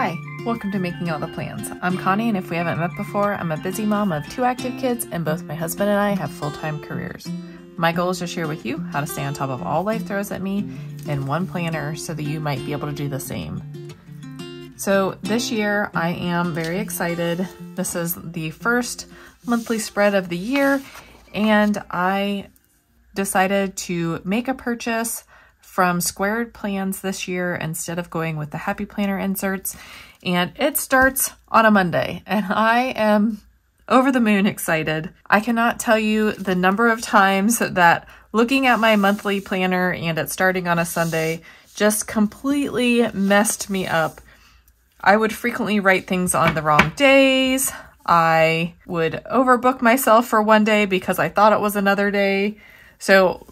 Hi, welcome to Making Out the Plans. I'm Connie, and if we haven't met before, I'm a busy mom of 2 active kids, and both my husband and I have full-time careers. My goal is to share with you how to stay on top of all life throws at me in one planner so that you might be able to do the same. So this year, I am very excited. This is the first monthly spread of the year, and I decided to make a purchase from Squared Plans this year instead of going with the Happy Planner inserts, and it starts on a Monday, and I am over the moon excited. I cannot tell you the number of times that looking at my monthly planner and it starting on a Sunday just completely messed me up. I would frequently write things on the wrong days. I would overbook myself for one day because I thought it was another day. So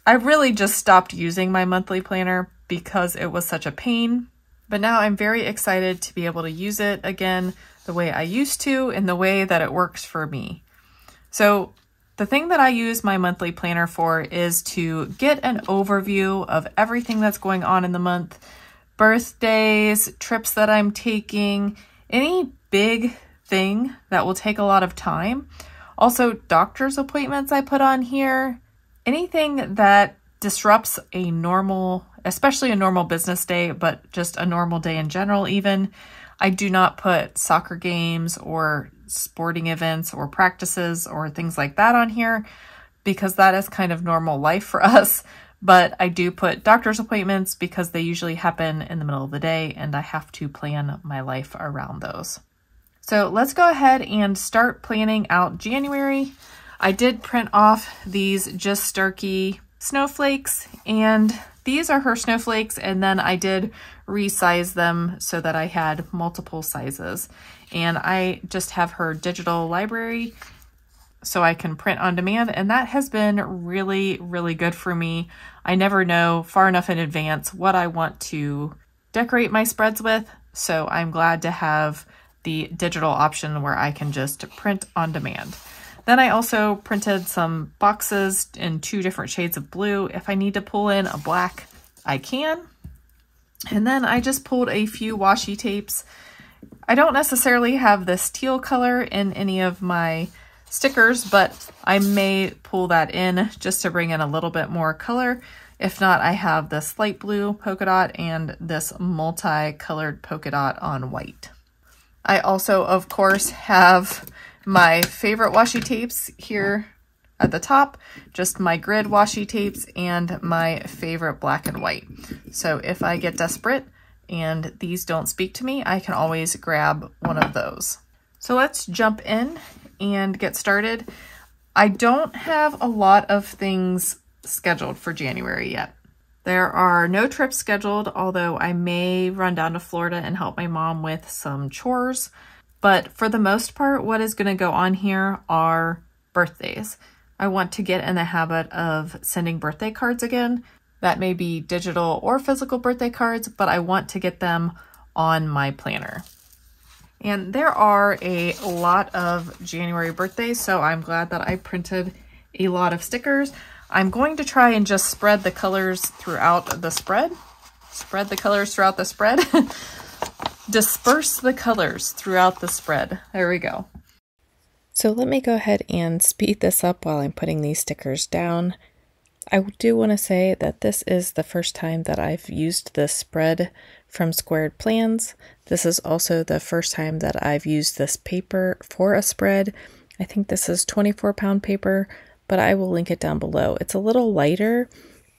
I really just stopped using my monthly planner because it was such a pain. But now I'm very excited to be able to use it again the way I used to and the way that it works for me. So the thing that I use my monthly planner for is to get an overview of everything that's going on in the month, birthdays, trips that I'm taking, any big thing that will take a lot of time. Also, doctor's appointments I put on here. Anything that disrupts a normal, especially a normal business day, but just a normal day in general even. I do not put soccer games or sporting events or practices or things like that on here because that is kind of normal life for us. But I do put doctor's appointments because they usually happen in the middle of the day and I have to plan my life around those. So let's go ahead and start planning out January. I did print off these Just Starkey snowflakes, and these are her snowflakes, and then I did resize them so that I had multiple sizes. And I just have her digital library so I can print on demand, and that has been really, really good for me. I never know far enough in advance what I want to decorate my spreads with, so I'm glad to have the digital option where I can just print on demand. Then I also printed some boxes in 2 different shades of blue. If I need to pull in a black, I can. And then I just pulled a few washi tapes. I don't necessarily have this teal color in any of my stickers, but I may pull that in just to bring in a little bit more color. If not, I have this light blue polka dot and this multi-colored polka dot on white. I also, of course, have my favorite washi tapes here at the top, just my grid washi tapes and my favorite black and white. So if I get desperate and these don't speak to me, I can always grab one of those. So let's jump in and get started. I don't have a lot of things scheduled for January yet. There are no trips scheduled, although I may run down to Florida and help my mom with some chores. But for the most part, what is going to go on here are birthdays. I want to get in the habit of sending birthday cards again. That may be digital or physical birthday cards, but I want to get them on my planner. And there are a lot of January birthdays, so I'm glad that I printed a lot of stickers. I'm going to try and just spread the colors throughout the spread. Spread the colors throughout the spread. Disperse the colors throughout the spread. There we go. So let me go ahead and speed this up while I'm putting these stickers down. I do want to say that this is the first time that I've used this spread from Squared Plans. This is also the first time that I've used this paper for a spread. I think this is 24-pound paper, but I will link it down below. It's a little lighter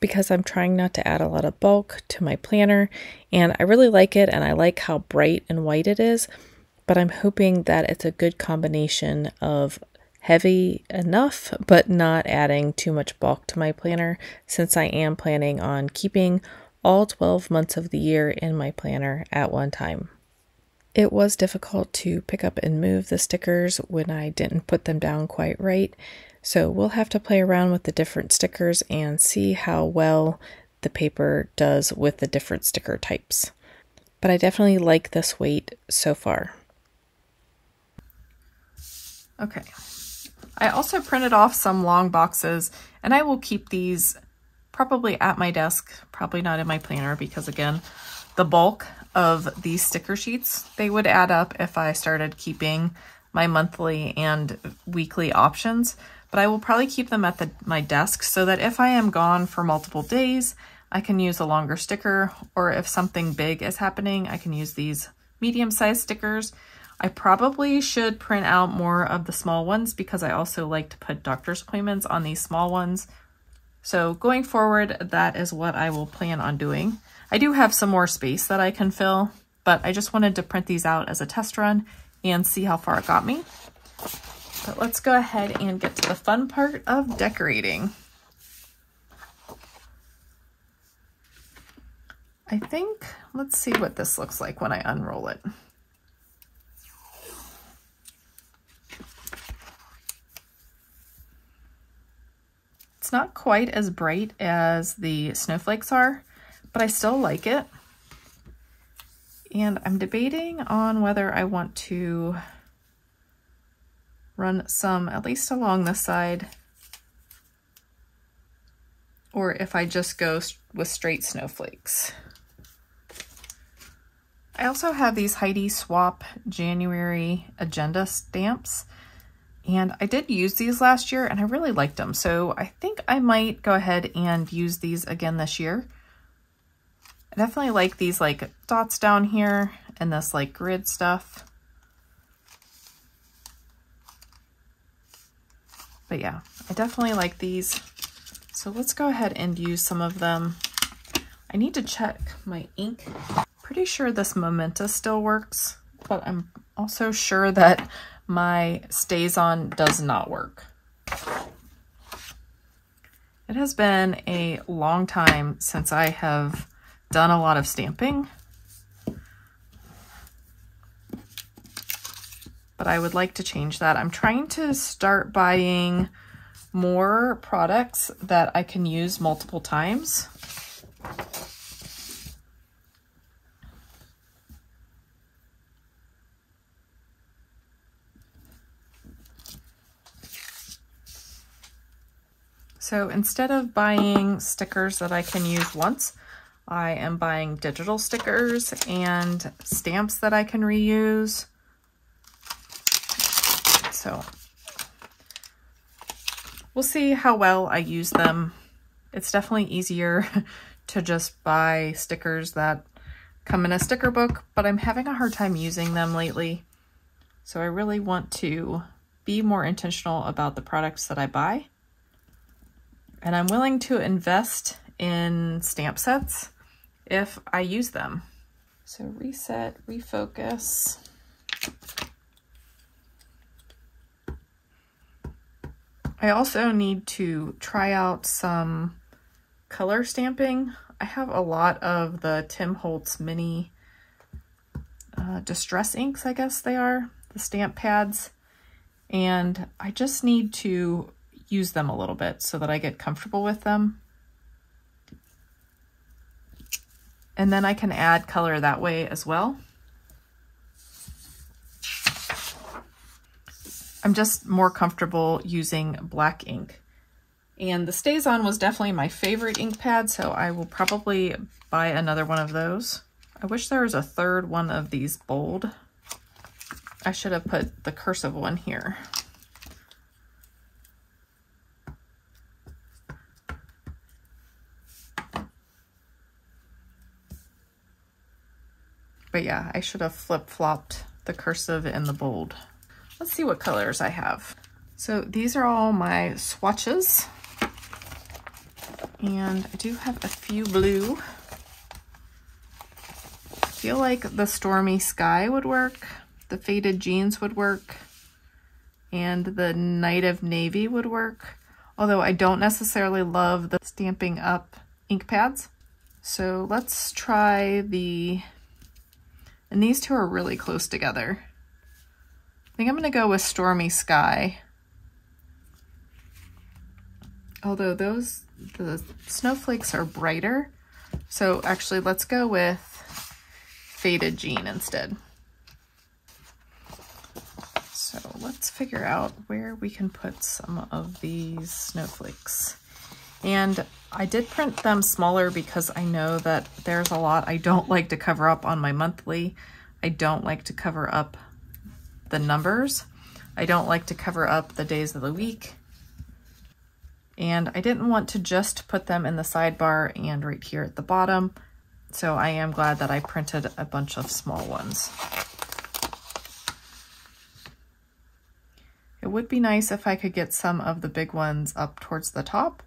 because I'm trying not to add a lot of bulk to my planner, and I really like it, and I like how bright and white it is, but I'm hoping that it's a good combination of heavy enough, but not adding too much bulk to my planner, since I am planning on keeping all 12 months of the year in my planner at one time. It was difficult to pick up and move the stickers when I didn't put them down quite right, so we'll have to play around with the different stickers and see how well the paper does with the different sticker types. But I definitely like this weight so far. Okay. I also printed off some long boxes, and I will keep these probably at my desk, probably not in my planner because, again, the bulk. of these sticker sheets. They would add up if I started keeping my monthly and weekly options, but I will probably keep them at my desk so that if I am gone for multiple days, I can use a longer sticker, or if something big is happening, I can use these medium-sized stickers. I probably should print out more of the small ones because I also like to put doctor's appointments on these small ones. So going forward, that is what I will plan on doing. I do have some more space that I can fill, but I just wanted to print these out as a test run and see how far it got me. But let's go ahead and get to the fun part of decorating. I think, let's see what this looks like when I unroll it. It's not quite as bright as the snowflakes are, but I still like it. And I'm debating on whether I want to run some at least along this side, or if I just go with straight snowflakes. I also have these Heidi Swapp January agenda stamps, and I did use these last year and I really liked them. So I think I might go ahead and use these again this year. I definitely like these like dots down here and this like grid stuff. But yeah, I definitely like these. So let's go ahead and use some of them. I need to check my ink. Pretty sure this Momenta still works, but I'm also sure that my StazOn does not work. It has been a long time since I have done a lot of stamping, but I would like to change that. I'm trying to start buying more products that I can use multiple times. So instead of buying stickers that I can use once, I am buying digital stickers and stamps that I can reuse. So we'll see how well I use them. It's definitely easier to just buy stickers that come in a sticker book, but I'm having a hard time using them lately. So I really want to be more intentional about the products that I buy. And I'm willing to invest in stamp sets if I use them. So reset, refocus. I also need to try out some color stamping. I have a lot of the Tim Holtz mini distress inks, I guess they are, the stamp pads. And I just need to use them a little bit so that I get comfortable with them. And then I can add color that way as well. I'm just more comfortable using black ink. And the StazOn was definitely my favorite ink pad, so I will probably buy another one of those. I wish there was a third one of these bold. I should have put the cursive one here. But yeah, I should have flip-flopped the cursive and the bold. Let's see what colors I have. So these are all my swatches. And I do have a few blue. I feel like the Stormy Sky would work. The Faded Jeans would work. And the Night of Navy would work. Although I don't necessarily love the Stampin' Up ink pads. So let's try the... And these two are really close together. I think I'm going to go with Stormy Sky. Although the snowflakes are brighter. So actually, let's go with Faded Jean instead. So let's figure out where we can put some of these snowflakes. And I did print them smaller because I know that there's a lot I don't like to cover up on my monthly. I don't like to cover up the numbers. I don't like to cover up the days of the week. And I didn't want to just put them in the sidebar and right here at the bottom. So I am glad that I printed a bunch of small ones. It would be nice if I could get some of the big ones up towards the top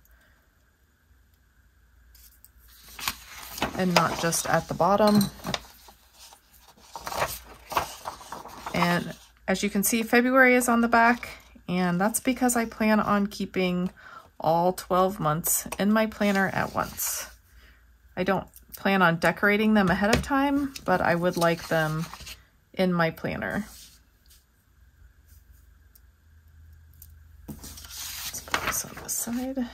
and not just at the bottom. And as you can see, February is on the back, and that's because I plan on keeping all 12 months in my planner at once. I don't plan on decorating them ahead of time, but I would like them in my planner. Let's put this on the side.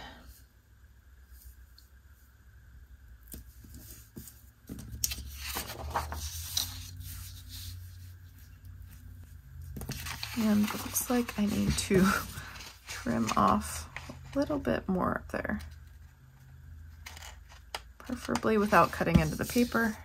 And it looks like I need to trim off a little bit more up there, preferably without cutting into the paper.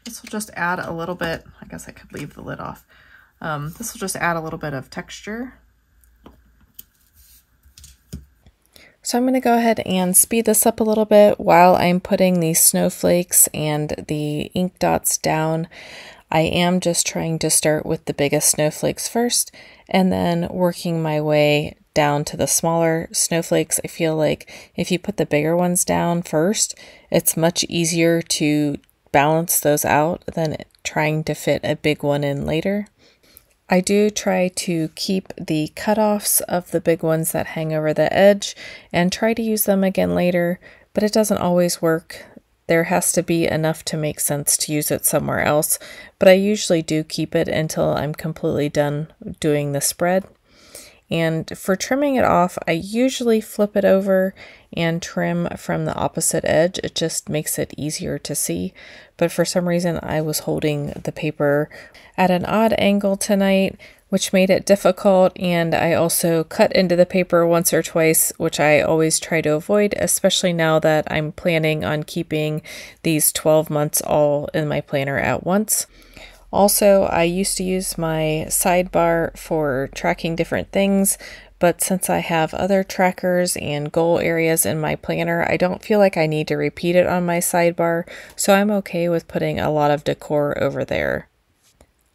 This will just add a little bit, I guess I could leave the lid off. This will just add a little bit of texture. So I'm going to go ahead and speed this up a little bit while I'm putting these snowflakes and the ink dots down. I am just trying to start with the biggest snowflakes first and then working my way down to the smaller snowflakes. I feel like if you put the bigger ones down first, it's much easier to balance those out than trying to fit a big one in later. I do try to keep the cutoffs of the big ones that hang over the edge and try to use them again later, but it doesn't always work. There has to be enough to make sense to use it somewhere else, but I usually do keep it until I'm completely done doing the spread. And for trimming it off, I usually flip it over and trim from the opposite edge. It just makes it easier to see. But for some reason, I was holding the paper at an odd angle tonight, which made it difficult. And I also cut into the paper once or twice, which I always try to avoid, especially now that I'm planning on keeping these 12 months all in my planner at once. Also, I used to use my sidebar for tracking different things, but since I have other trackers and goal areas in my planner, I don't feel like I need to repeat it on my sidebar, so I'm okay with putting a lot of decor over there.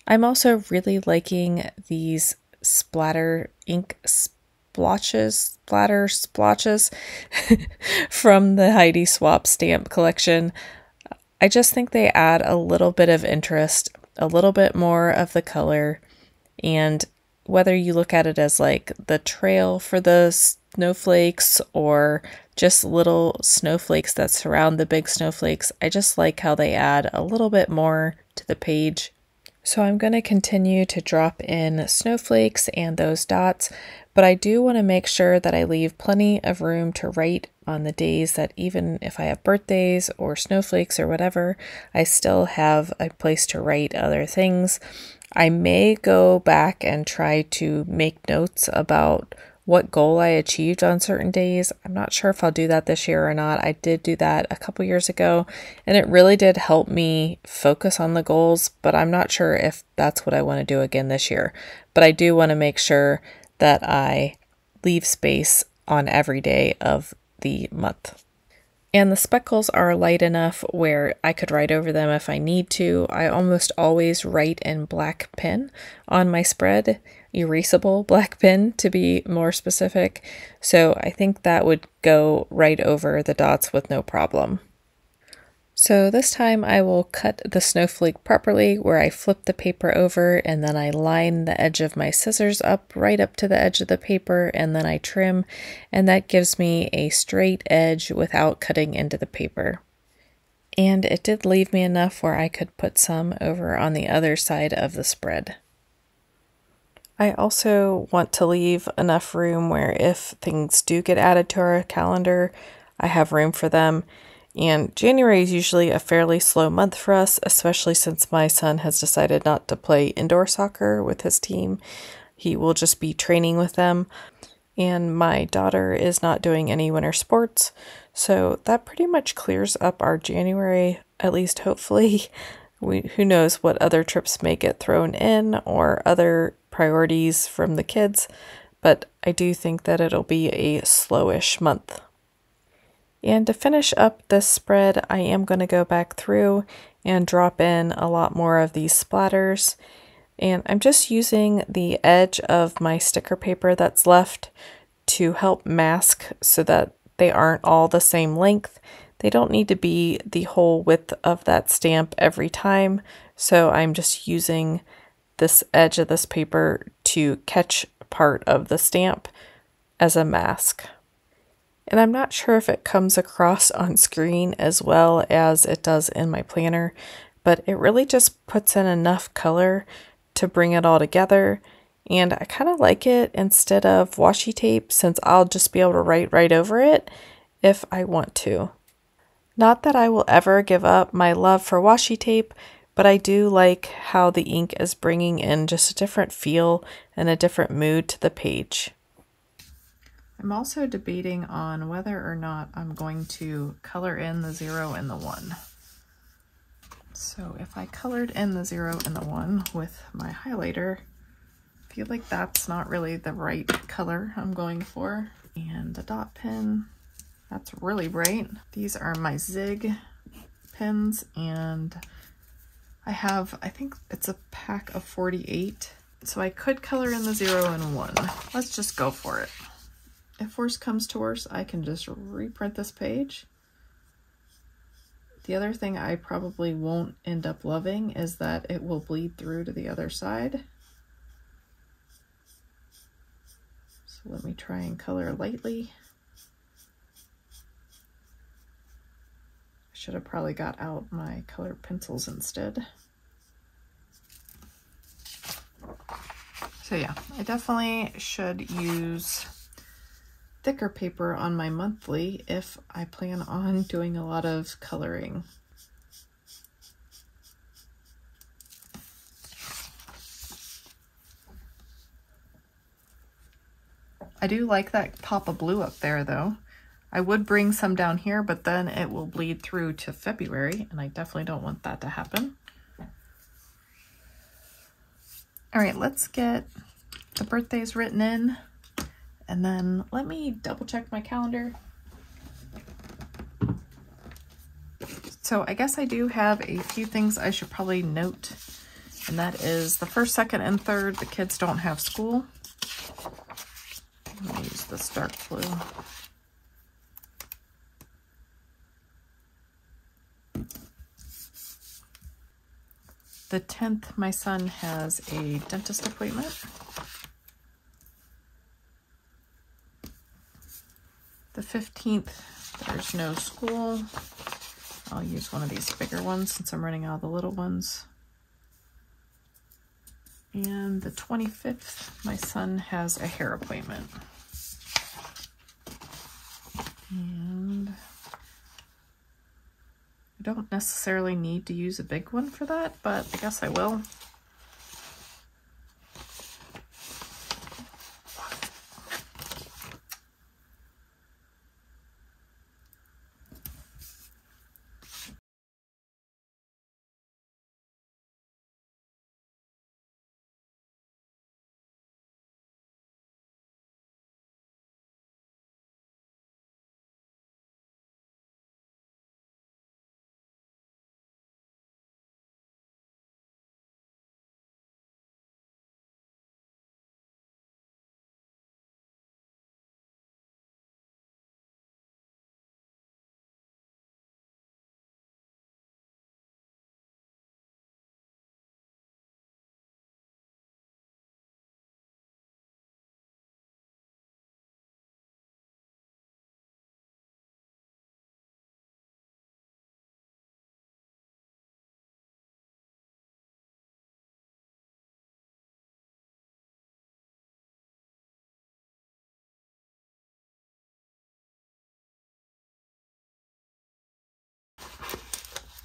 I'm also really liking these splatter ink splotches from the Heidi Swapp stamp collection. I just think they add a little bit of interest, a little bit more of the color, and whether you look at it as like the trail for the snowflakes or just little snowflakes that surround the big snowflakes, I just like how they add a little bit more to the page. So I'm going to continue to drop in snowflakes and those dots, but I do want to make sure that I leave plenty of room to write on the days that even if I have birthdays or snowflakes or whatever, I still have a place to write other things. I may go back and try to make notes about what goal I achieved on certain days. I'm not sure if I'll do that this year or not. I did do that a couple years ago, and it really did help me focus on the goals, but I'm not sure if that's what I want to do again this year. But I do want to make sure that I leave space on every day of the month. And the speckles are light enough where I could write over them if I need to. I almost always write in black pen on my spread, erasable black pen to be more specific. So I think that would go right over the dots with no problem. So this time I will cut the snowflake properly where I flip the paper over and then I line the edge of my scissors up right up to the edge of the paper and then I trim, and that gives me a straight edge without cutting into the paper. And it did leave me enough where I could put some over on the other side of the spread. I also want to leave enough room where if things do get added to our calendar, I have room for them. And January is usually a fairly slow month for us, especially since my son has decided not to play indoor soccer with his team. He will just be training with them. And my daughter is not doing any winter sports. So that pretty much clears up our January, at least hopefully. Who knows what other trips may get thrown in or other priorities from the kids, but I do think that it'll be a slowish month. And to finish up this spread, I am going to go back through and drop in a lot more of these splatters. And I'm just using the edge of my sticker paper that's left to help mask so that they aren't all the same length. They don't need to be the whole width of that stamp every time, so I'm just using this edge of this paper to catch part of the stamp as a mask. And I'm not sure if it comes across on screen as well as it does in my planner, but it really just puts in enough color to bring it all together. And I kind of like it instead of washi tape since I'll just be able to write right over it if I want to. Not that I will ever give up my love for washi tape, but I do like how the ink is bringing in just a different feel and a different mood to the page. I'm also debating on whether or not I'm going to color in the 0 and the 1. So if I colored in the 0 and the 1 with my highlighter, I feel like that's not really the right color I'm going for. And the dot pen, that's really bright. These are my Zig pens, and I think it's a pack of 48. So I could color in the 0 and 1. Let's just go for it. If worse comes to worse, I can just reprint this page. The other thing I probably won't end up loving is that it will bleed through to the other side. So let me try and color lightly. I should have probably got out my colored pencils instead. So yeah, I definitely should use thicker paper on my monthly if I plan on doing a lot of coloring. I do like that pop of blue up there though. I would bring some down here, but then it will bleed through to February, and I definitely don't want that to happen. All right, let's get the birthdays written in, and then let me double check my calendar. So I guess I do have a few things I should probably note, and that is the 1st, 2nd, and 3rd, the kids don't have school. Let me use this dark blue. The 10th, my son has a dentist appointment. The 15th, there's no school. I'll use one of these bigger ones since I'm running out of the little ones. And the 25th, my son has a hair appointment. And I don't necessarily need to use a big one for that, but I guess I will.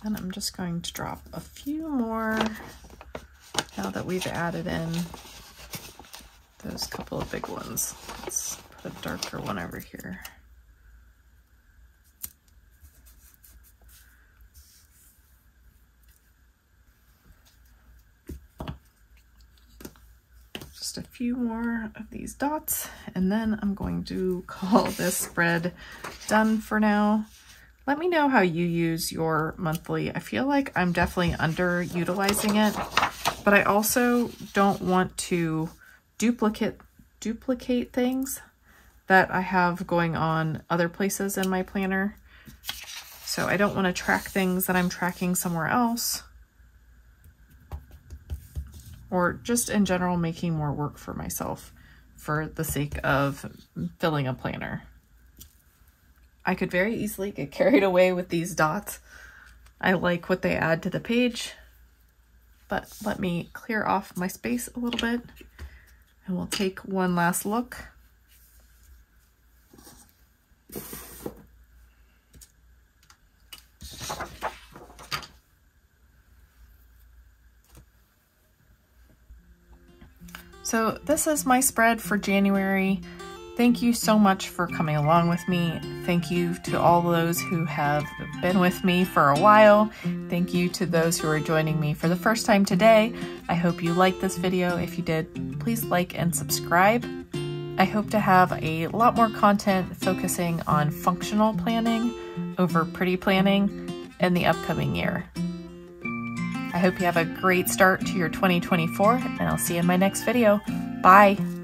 And I'm just going to drop a few more now that we've added in those couple of big ones. Let's put a darker one over here. Just a few more of these dots, and then I'm going to call this spread done for now. Let me know how you use your monthly. I feel like I'm definitely underutilizing it, but I also don't want to duplicate things that I have going on other places in my planner. So I don't want to track things that I'm tracking somewhere else, or just in general making more work for myself for the sake of filling a planner. I could very easily get carried away with these dots. I like what they add to the page, but let me clear off my space a little bit and we'll take one last look. So this is my spread for January. Thank you so much for coming along with me. Thank you to all those who have been with me for a while. Thank you to those who are joining me for the first time today. I hope you liked this video. If you did, please like and subscribe. I hope to have a lot more content focusing on functional planning over pretty planning in the upcoming year. I hope you have a great start to your 2024, and I'll see you in my next video. Bye!